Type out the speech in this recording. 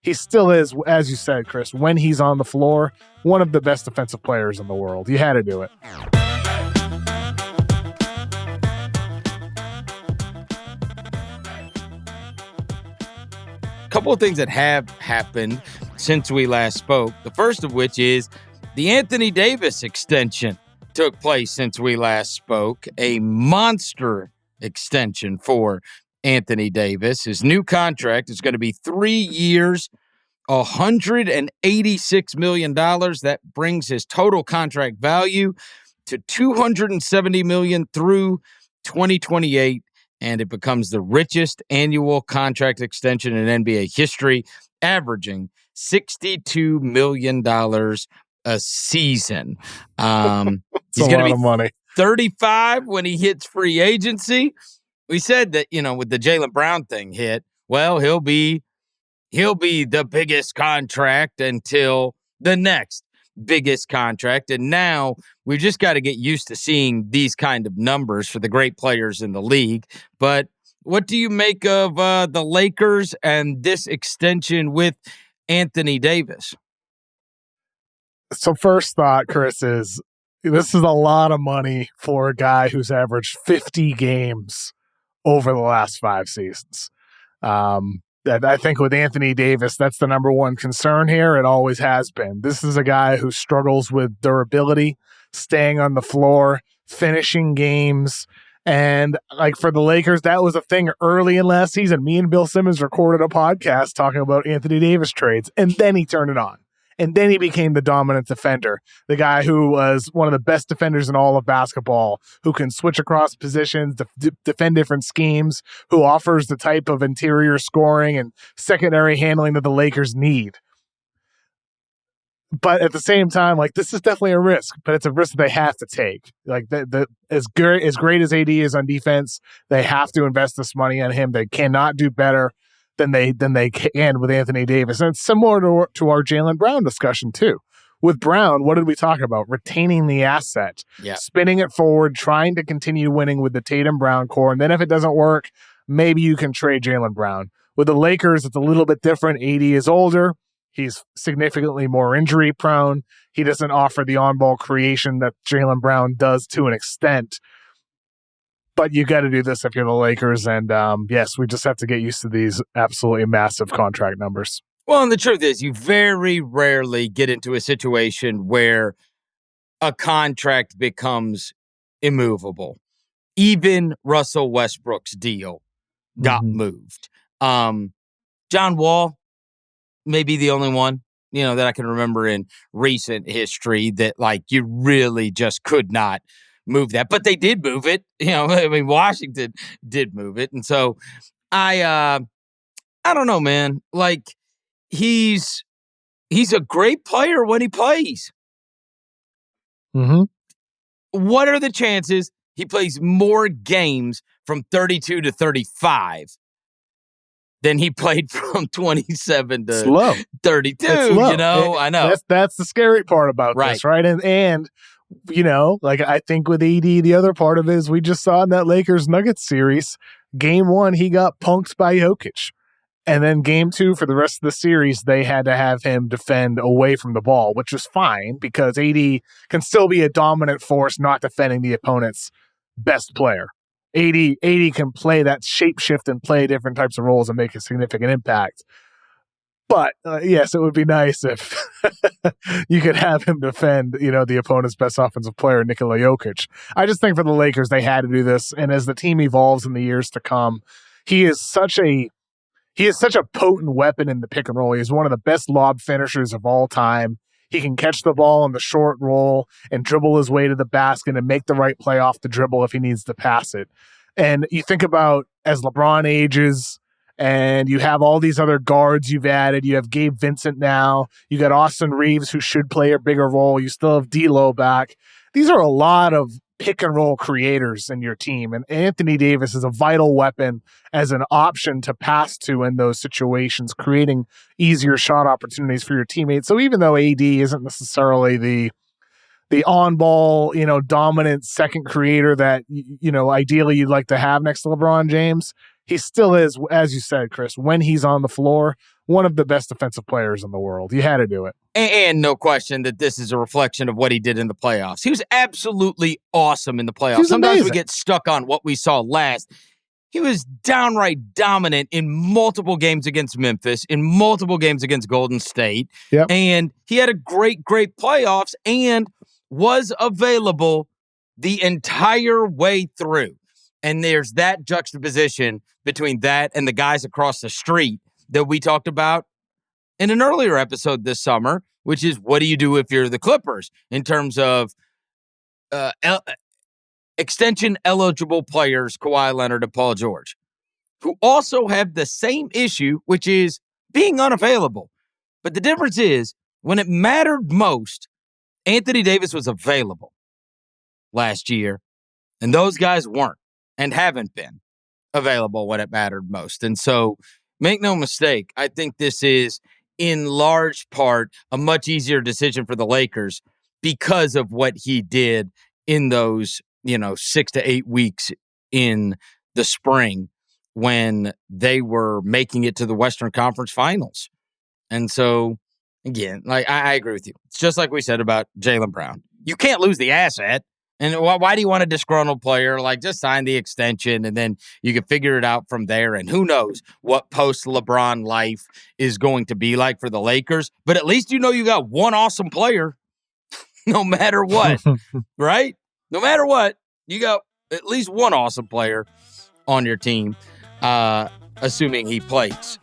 he still is, as you said, Chris, when he's on the floor, one of the best defensive players in the world. You had to do it. Couple of things that have happened since we last spoke. The first of which is the Anthony Davis extension took place since we last spoke. A monster extension for Anthony Davis. His new contract is going to be 3 years, $186 million. That brings his total contract value to $270 million through 2028. And it becomes the richest annual contract extension in NBA history, averaging $62 million a season. He's going to be money. 35 when he hits free agency. We said that, with the Jaylen Brown thing hit, well, he'll be the biggest contract until the next biggest contract. And now we've just got to get used to seeing these kind of numbers for the great players in the league. But what do you make of the Lakers and this extension with Anthony Davis? So first thought, Chris, is this is a lot of money for a guy who's averaged 50 games over the last 5 seasons. I think with Anthony Davis, that's the number one concern here. It always has been. This is a guy who struggles with durability, staying on the floor, finishing games. And like for the Lakers, that was a thing early in last season. Me and Bill Simmons recorded a podcast talking about Anthony Davis trades, and then he turned it on. And then he became the dominant defender, the guy who was one of the best defenders in all of basketball, who can switch across positions, defend different schemes, who offers the type of interior scoring and secondary handling that the Lakers need. But at the same time, like, this is definitely a risk, but it's a risk that they have to take. Like, as great as AD is on defense, they have to invest this money on him. They cannot do better than they can with Anthony Davis. And it's similar to our Jaylen Brown discussion too. With Brown, what did we talk about? Retaining the asset, spinning it forward, trying to continue winning with the Tatum Brown core. And then if it doesn't work, maybe you can trade Jaylen Brown. With the Lakers, it's a little bit different. AD is older. He's significantly more injury prone. He doesn't offer the on-ball creation that Jaylen Brown does to an extent. But you got to do this if you're the Lakers. And yes, we just have to get used to these absolutely massive contract numbers. Well, and the truth is, you very rarely get into a situation where a contract becomes immovable. Even Russell Westbrook's deal got moved. John Wall may be the only one, that I can remember in recent history that, like, you really just could not move that, but they did move it. Washington did move it. And so I don't know, man. Like, he's a great player when he plays. What are the chances he plays more games from 32 to 35 than he played from 27 to 32? I know. That's the scary part about this, right? And like, I think with AD, the other part of it is we just saw in that Lakers Nuggets series, game 1, he got punked by Jokic. And then game 2, for the rest of the series, they had to have him defend away from the ball, which was fine because AD can still be a dominant force, not defending the opponent's best player. AD can play that shapeshift and play different types of roles and make a significant impact. But yes, it would be nice if you could have him defend, the opponent's best offensive player, Nikola Jokic. I just think for the Lakers, they had to do this. And as the team evolves in the years to come, he is such a potent weapon in the pick and roll. He's one of the best lob finishers of all time. He can catch the ball in the short roll and dribble his way to the basket and make the right play off the dribble if he needs to pass it. And you think about as LeBron ages, and you have all these other guards you've added. You have Gabe Vincent now. You got Austin Reeves, who should play a bigger role. You still have D'Lo back. These are a lot of pick and roll creators in your team. And Anthony Davis is a vital weapon as an option to pass to in those situations, creating easier shot opportunities for your teammates. So even though AD isn't necessarily the on-ball, dominant second creator that, ideally you'd like to have next to LeBron James, he still is, as you said, Chris, when he's on the floor, one of the best defensive players in the world. You had to do it. And no question that this is a reflection of what he did in the playoffs. He was absolutely awesome in the playoffs. Sometimes amazing. we get stuck on what we saw last. He was downright dominant in multiple games against Memphis, in multiple games against Golden State. Yep. And he had a great playoffs and was available the entire way through. And there's that juxtaposition between that and the guys across the street that we talked about in an earlier episode this summer, which is what do you do if you're the Clippers in terms of extension eligible players, Kawhi Leonard and Paul George, who also have the same issue, which is being unavailable. But the difference is when it mattered most, Anthony Davis was available last year, and those guys weren't and haven't been available when it mattered most. And so make no mistake, I think this is in large part a much easier decision for the Lakers because of what he did in those 6 to 8 weeks in the spring when they were making it to the Western Conference Finals. And so, again, like I agree with you. It's just like we said about Jaylen Brown. You can't lose the asset. And why do you want a disgruntled player? Like, just sign the extension, and then you can figure it out from there. And who knows what post-LeBron life is going to be like for the Lakers. But at least you know you got one awesome player no matter what, right? No matter what, you got at least one awesome player on your team, assuming he plays.